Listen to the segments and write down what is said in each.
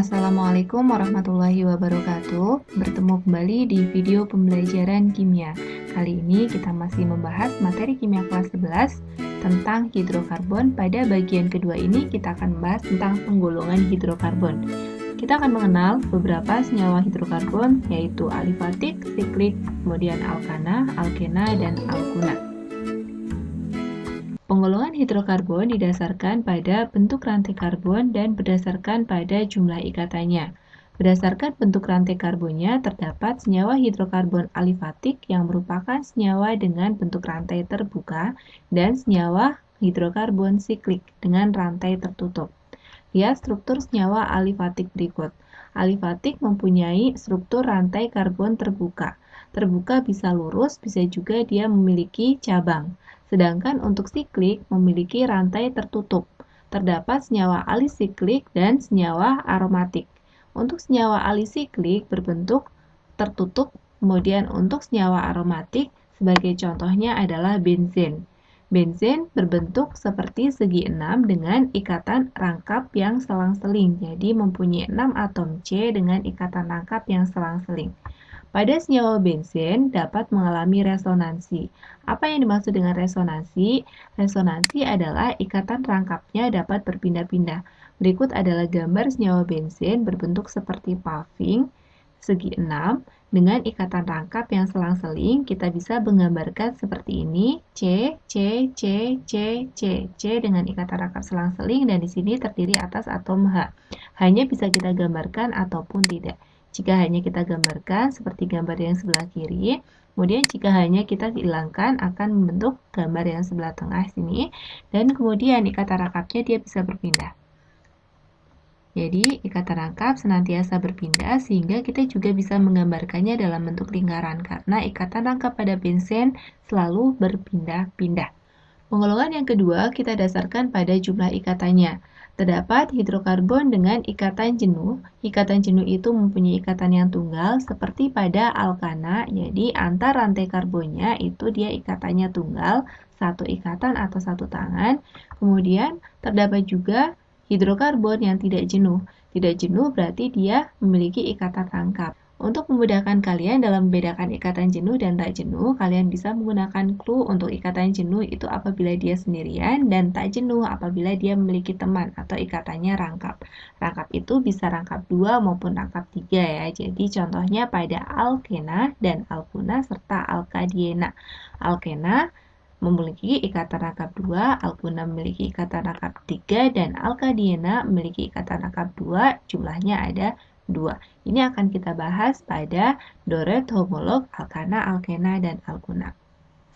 Assalamualaikum warahmatullahi wabarakatuh. Bertemu kembali di video pembelajaran kimia. Kali ini kita masih membahas materi kimia kelas 11 tentang hidrokarbon. Pada bagian kedua ini kita akan membahas tentang penggolongan hidrokarbon. Kita akan mengenal beberapa senyawa hidrokarbon, yaitu alifatik, siklik, kemudian alkana, alkena, dan alkuna. Penggolongan hidrokarbon didasarkan pada bentuk rantai karbon dan berdasarkan pada jumlah ikatannya. Berdasarkan bentuk rantai karbonnya, terdapat senyawa hidrokarbon alifatik yang merupakan senyawa dengan bentuk rantai terbuka dan senyawa hidrokarbon siklik dengan rantai tertutup. Lihat struktur senyawa alifatik berikut. Alifatik mempunyai struktur rantai karbon terbuka. Terbuka bisa lurus, bisa juga dia memiliki cabang. Sedangkan untuk siklik memiliki rantai tertutup. Terdapat senyawa alisiklik dan senyawa aromatik. Untuk senyawa alisiklik berbentuk tertutup, kemudian untuk senyawa aromatik sebagai contohnya adalah benzen. Benzen berbentuk seperti segi 6 dengan ikatan rangkap yang selang-seling. Jadi mempunyai 6 atom C dengan ikatan rangkap yang selang-seling. Pada senyawa benzen dapat mengalami resonansi. Apa yang dimaksud dengan resonansi? Resonansi adalah ikatan rangkapnya dapat berpindah-pindah. Berikut adalah gambar senyawa benzen berbentuk seperti paving segi 6 dengan ikatan rangkap yang selang-seling. Kita bisa menggambarkan seperti ini, C, C, C, C, C, C dengan ikatan rangkap selang-seling, dan di sini terdiri atas atom H. Hanya bisa kita gambarkan ataupun tidak. Jika hanya kita gambarkan seperti gambar yang sebelah kiri, kemudian jika hanya kita hilangkan akan membentuk gambar yang sebelah tengah sini, dan kemudian ikatan rangkapnya dia bisa berpindah. Jadi ikatan rangkap senantiasa berpindah sehingga kita juga bisa menggambarkannya dalam bentuk lingkaran karena ikatan rangkap pada benzen selalu berpindah-pindah. Penggolongan yang kedua kita dasarkan pada jumlah ikatannya. Terdapat hidrokarbon dengan ikatan jenuh. Ikatan jenuh itu mempunyai ikatan yang tunggal seperti pada alkana. Jadi antar rantai karbonnya itu dia ikatannya tunggal, satu ikatan atau satu tangan. Kemudian terdapat juga hidrokarbon yang tidak jenuh. Tidak jenuh berarti dia memiliki ikatan rangkap. Untuk memudahkan kalian dalam membedakan ikatan jenuh dan tak jenuh, kalian bisa menggunakan clue untuk ikatan jenuh itu apabila dia sendirian dan tak jenuh apabila dia memiliki teman atau ikatannya rangkap. Rangkap itu bisa rangkap 2 maupun rangkap 3 ya. Jadi contohnya pada alkena dan alkuna serta alkadiena. Alkena memiliki ikatan rangkap 2, alkuna memiliki ikatan rangkap 3, dan alkadiena memiliki ikatan rangkap 2, jumlahnya ada 2. Ini akan kita bahas pada Doret homolog alkana, alkena, dan alkuna.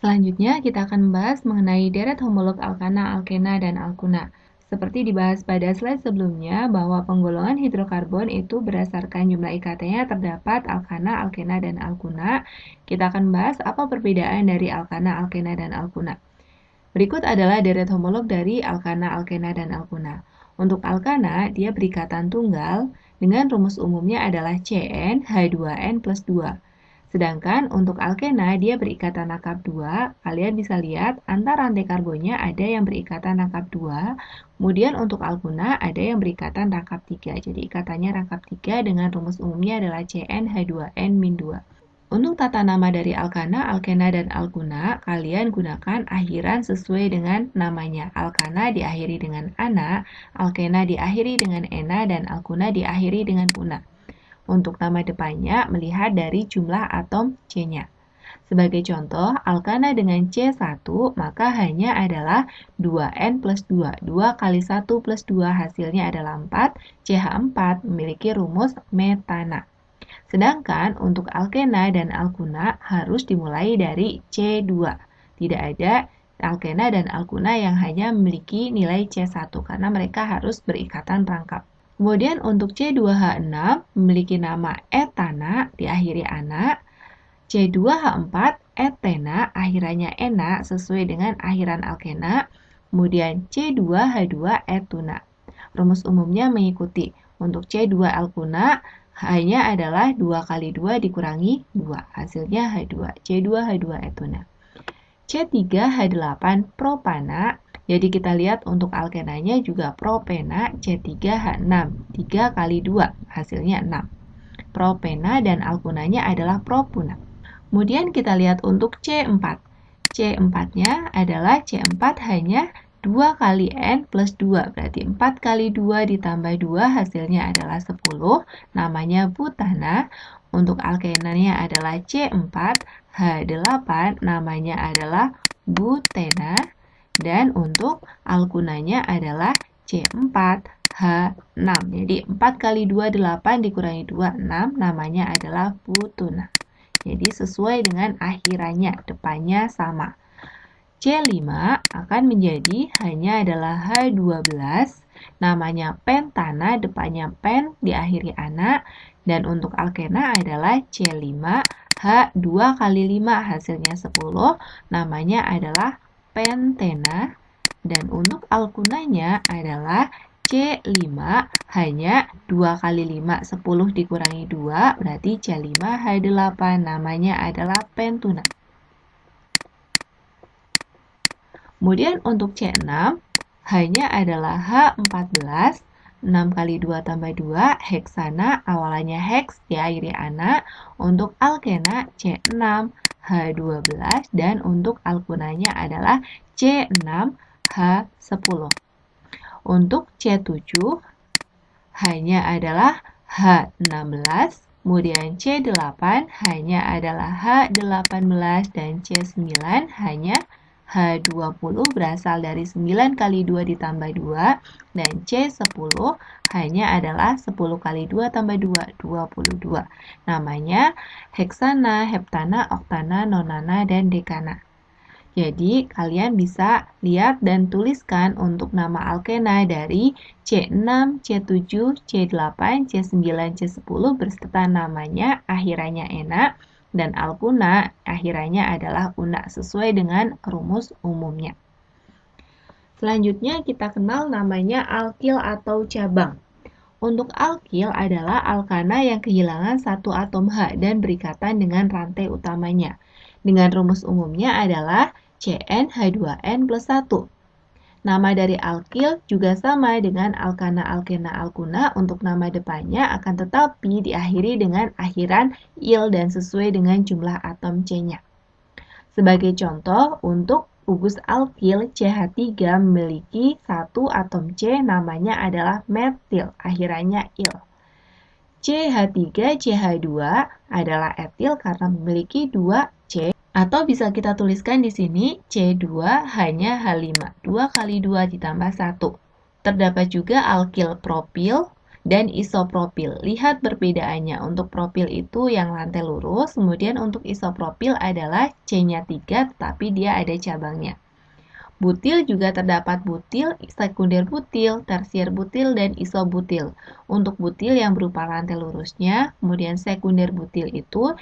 Selanjutnya kita akan membahas mengenai deret homolog alkana, alkena, dan alkuna. Seperti dibahas pada slide sebelumnya bahwa penggolongan hidrokarbon itu berdasarkan jumlah ikatannya terdapat alkana, alkena, dan alkuna. Kita akan membahas apa perbedaan dari alkana, alkena, dan alkuna. Berikut adalah deret homolog dari alkana, alkena, dan alkuna. Untuk alkana, dia berikatan tunggal dengan rumus umumnya adalah Cn H2n plus 2. Sedangkan untuk alkena, dia berikatan rangkap 2. Kalian bisa lihat antar rantai karbonnya ada yang berikatan rangkap 2. Kemudian untuk alkuna ada yang berikatan rangkap 3. Jadi ikatannya rangkap 3 dengan rumus umumnya adalah Cn H2n-2. Untuk tata nama dari alkana, alkena, dan alkuna, kalian gunakan akhiran sesuai dengan namanya. Alkana diakhiri dengan ana, alkena diakhiri dengan ena, dan alkuna diakhiri dengan una. Untuk nama depannya, melihat dari jumlah atom C-nya. Sebagai contoh, alkana dengan C1, maka hanya adalah 2N plus 2. 2 kali 1 plus 2 hasilnya adalah 4. CH4 memiliki rumus metana. Sedangkan untuk alkena dan alkuna harus dimulai dari C2. Tidak ada alkena dan alkuna yang hanya memiliki nilai C1 karena mereka harus berikatan rangkap. Kemudian untuk C2H6 memiliki nama etana diakhiri ana, C2H4 etena akhirannya ena sesuai dengan akhiran alkena, kemudian C2H2 etuna. Rumus umumnya mengikuti untuk C2 alkuna hanya adalah 2 kali 2 dikurangi 2. Hasilnya H2. C2H2 etuna. C3H8 propana Jadi kita lihat untuk alkenanya juga propena C3H6, 3 kali 2, hasilnya 6. Propena dan alkunanya adalah propuna. Kemudian kita lihat untuk C4. C4-nya adalah C4 hanya 2 kali N plus 2, berarti 4 kali 2 ditambah 2 hasilnya adalah 10, namanya butana. Untuk alkenanya adalah C4H8, namanya adalah butena. Dan untuk alkunanya adalah C4H6. Jadi 4 kali 2, 8 dikurangi 2, 6, namanya adalah butuna. Jadi sesuai dengan akhirannya, depannya sama. C5 akan menjadi hanya adalah H12, namanya pentana, depannya pen, diakhiri ana. Dan untuk alkena adalah C5H2 kali 5, hasilnya 10, namanya adalah pentena. Dan untuk alkunanya adalah C5 hanya 2 kali 5, 10 dikurangi 2, berarti C5H8, namanya adalah pentuna. Kemudian untuk C6 hanya adalah H14, 6 kali 2 tambah 2, heksana, awalannya heks, diakhiri ana. Untuk alkena C6, H12, dan untuk alkunanya adalah C6H10. Untuk C7 hanya adalah H16, kemudian C8 hanya adalah H18, dan C9 hanya H20 berasal dari 9 kali 2 ditambah 2, dan C10 hanya adalah 10 kali 2 tambah 2, 22. Namanya heksana, heptana, oktana, nonana, dan dekana. Jadi, kalian bisa lihat dan tuliskan untuk nama alkena dari C6, C7, C8, C9, C10 berserta namanya, akhirannya ena, dan alkuna akhirannya adalah una, sesuai dengan rumus umumnya. Selanjutnya kita kenal namanya alkil atau cabang. Untuk alkil adalah alkana yang kehilangan satu atom H dan berikatan dengan rantai utamanya. Dengan rumus umumnya adalah CnH2n plus 1. Nama dari alkil juga sama dengan alkana, alkena, alkuna. Untuk nama depannya akan tetapi diakhiri dengan akhiran il dan sesuai dengan jumlah atom C-nya. Sebagai contoh, untuk gugus alkil CH3 memiliki satu atom C, namanya adalah metil, akhirannya il. CH3, CH2 adalah etil karena memiliki 2 C. Atau bisa kita tuliskan di sini C2 hanya H5, 2 kali 2 ditambah 1. Terdapat juga alkil propil dan isopropil. Lihat perbedaannya. Untuk propil itu yang lantai lurus, kemudian untuk isopropil adalah C-nya 3, tetapi dia ada cabangnya. Butil juga terdapat butil, sekunder butil, tersier butil, dan isobutil. Untuk butil yang berupa rantai lurusnya, kemudian sekunder butil itu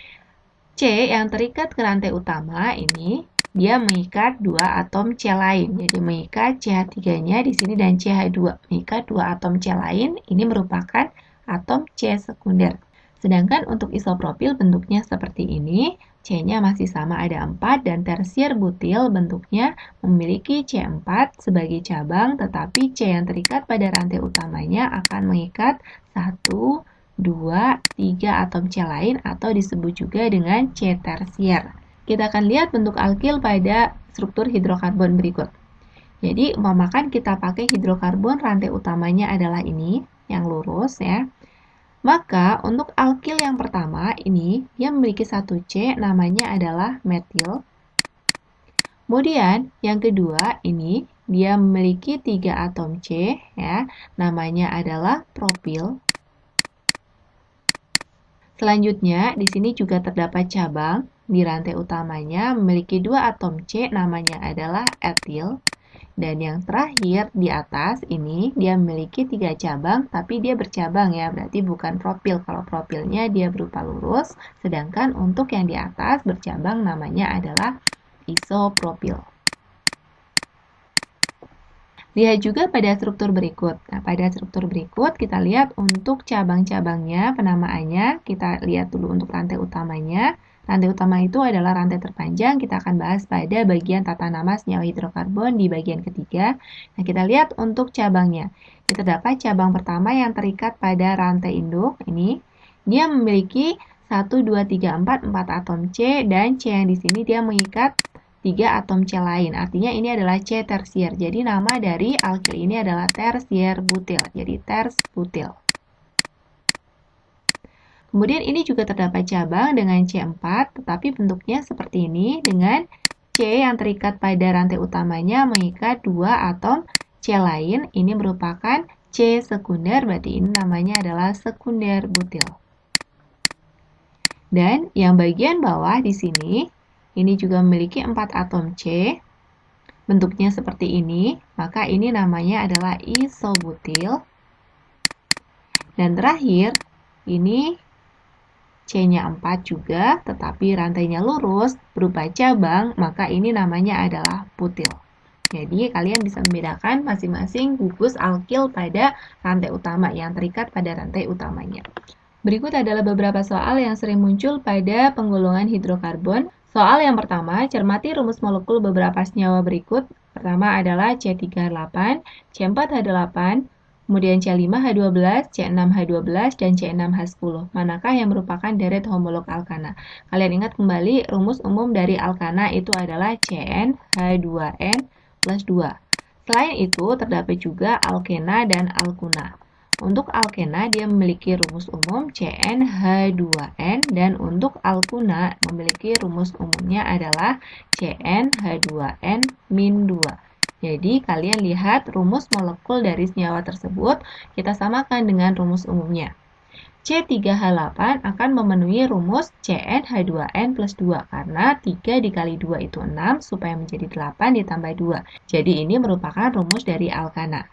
C yang terikat ke rantai utama ini, dia mengikat dua atom C lain. Jadi mengikat CH3-nya di sini dan CH2. Mengikat dua atom C lain, ini merupakan atom C sekunder. Sedangkan untuk isopropil bentuknya seperti ini, C-nya masih sama ada 4, dan tersier butil bentuknya memiliki C4 sebagai cabang, tetapi C yang terikat pada rantai utamanya akan mengikat 1, 2, 3 atom C lain atau disebut juga dengan C tersier. Kita akan lihat bentuk alkil pada struktur hidrokarbon berikut. Jadi, umpamakan kita pakai hidrokarbon rantai utamanya adalah ini, yang lurus ya. Maka, untuk alkil yang pertama ini, dia memiliki satu C, namanya adalah metil. Kemudian, yang kedua ini, dia memiliki 3 atom C, ya, namanya adalah propil. Selanjutnya, di sini juga terdapat cabang. Di rantai utamanya memiliki 2 atom C, namanya adalah etil. Dan yang terakhir di atas ini, dia memiliki 3 cabang, tapi dia bercabang ya, berarti bukan propil. Kalau propilnya dia berupa lurus, sedangkan untuk yang di atas bercabang namanya adalah isopropil. Lihat juga pada struktur berikut. Nah, pada struktur berikut kita lihat untuk cabang-cabangnya, penamaannya. Kita lihat dulu untuk rantai utamanya. Rantai utama itu adalah rantai terpanjang, kita akan bahas pada bagian tata nama senyawa hidrokarbon di bagian ketiga. Nah, kita lihat untuk cabangnya. Ini terdapat cabang pertama yang terikat pada rantai induk, ini. Dia memiliki 1, 2, 3, 4 atom C, dan C yang di sini dia mengikat 3 atom C lain. Artinya ini adalah C tersier. Jadi nama dari alkil ini adalah tersier butil. Jadi ters butil. Kemudian ini juga terdapat cabang dengan C4, tetapi bentuknya seperti ini, dengan C yang terikat pada rantai utamanya mengikat 2 atom C lain. Ini merupakan C sekunder, berarti ini namanya adalah sekunder butil. Dan yang bagian bawah di sini, ini juga memiliki 4 atom C, bentuknya seperti ini, maka ini namanya adalah isobutil. Dan terakhir, ini C-nya 4 juga, tetapi rantainya lurus, berupa cabang, maka ini namanya adalah butil. Jadi, kalian bisa membedakan masing-masing gugus alkil pada rantai utama yang terikat pada rantai utamanya. Berikut adalah beberapa soal yang sering muncul pada penggolongan hidrokarbon. Soal yang pertama, cermati rumus molekul beberapa senyawa berikut. Pertama adalah C3H8, C4H8, kemudian C5H12, C6H12, dan C6H10. Manakah yang merupakan deret homolog alkana? Kalian ingat kembali, rumus umum dari alkana itu adalah CnH2n plus 2. Selain itu, terdapat juga alkena dan alkuna. Untuk alkena, dia memiliki rumus umum CnH2n, dan untuk alkuna memiliki rumus umumnya adalah CnH2n-2. Jadi, kalian lihat rumus molekul dari senyawa tersebut, kita samakan dengan rumus umumnya. C3H8 akan memenuhi rumus CnH2n plus 2, karena 3 dikali 2 itu 6, supaya menjadi 8 ditambah 2. Jadi, ini merupakan rumus dari alkana.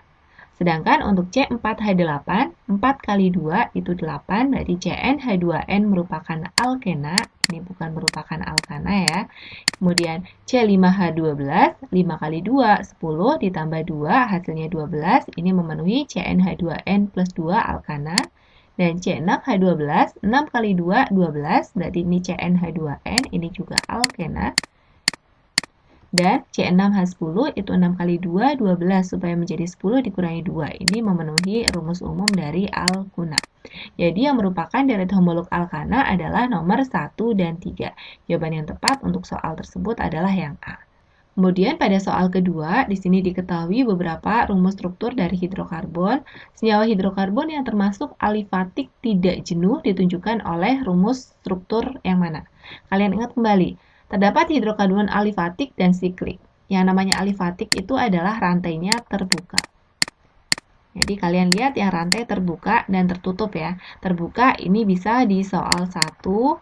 Sedangkan untuk C4H8, 4 kali 2 itu 8, berarti CnH2n merupakan alkena, ini bukan merupakan alkana ya. Kemudian C5H12, 5 kali 2, 10, ditambah 2, hasilnya 12, ini memenuhi CnH2n plus 2 alkana. Dan C6H12, 6 kali 2, 12, berarti ini CnH2n, ini juga alkena. Dan C6H10 itu 6 kali 2, 12, supaya menjadi 10 dikurangi 2. Ini memenuhi rumus umum dari alkuna. Jadi yang merupakan deret homolog alkana adalah nomor 1 dan 3. Jawaban yang tepat untuk soal tersebut adalah yang A. Kemudian pada soal kedua, di sini diketahui beberapa rumus struktur dari hidrokarbon. Senyawa hidrokarbon yang termasuk alifatik tidak jenuh ditunjukkan oleh rumus struktur yang mana? Kalian ingat kembali. Terdapat hidrokarbon alifatik dan siklik. Yang namanya alifatik itu adalah rantainya terbuka. Jadi kalian lihat yang rantai terbuka dan tertutup ya. Terbuka ini bisa di soal 1, 2,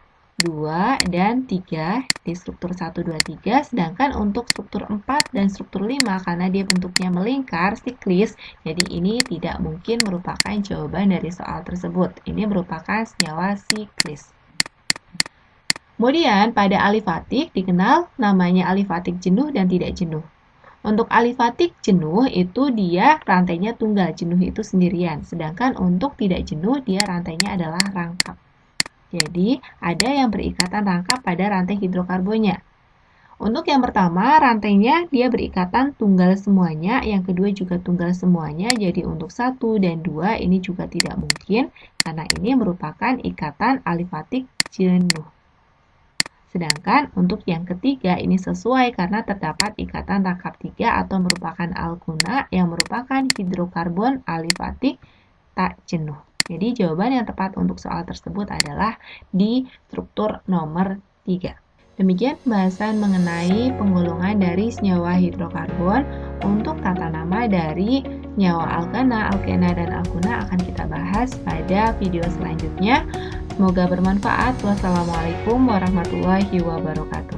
dan 3 di struktur 1, 2, 3. Sedangkan untuk struktur 4 dan struktur 5 karena dia bentuknya melingkar, siklis, jadi ini tidak mungkin merupakan jawaban dari soal tersebut. Ini merupakan senyawa siklis. Kemudian pada alifatik dikenal namanya alifatik jenuh dan tidak jenuh. Untuk alifatik jenuh itu dia rantainya tunggal, jenuh itu sendirian. Sedangkan untuk tidak jenuh dia rantainya adalah rangkap. Jadi ada yang berikatan rangkap pada rantai hidrokarbonnya. Untuk yang pertama rantainya dia berikatan tunggal semuanya, yang kedua juga tunggal semuanya. Jadi untuk 1 dan 2 ini juga tidak mungkin karena ini merupakan ikatan alifatik jenuh. Sedangkan untuk yang ketiga ini sesuai karena terdapat ikatan rangkap 3 atau merupakan alkuna yang merupakan hidrokarbon alifatik tak jenuh. Jadi jawaban yang tepat untuk soal tersebut adalah di struktur nomor 3. Demikian pembahasan mengenai penggolongan dari senyawa hidrokarbon. Untuk tata nama dari senyawa alkana, alkena, dan alkuna akan kita bahas pada video selanjutnya. Semoga bermanfaat. Wassalamualaikum warahmatullahi wabarakatuh.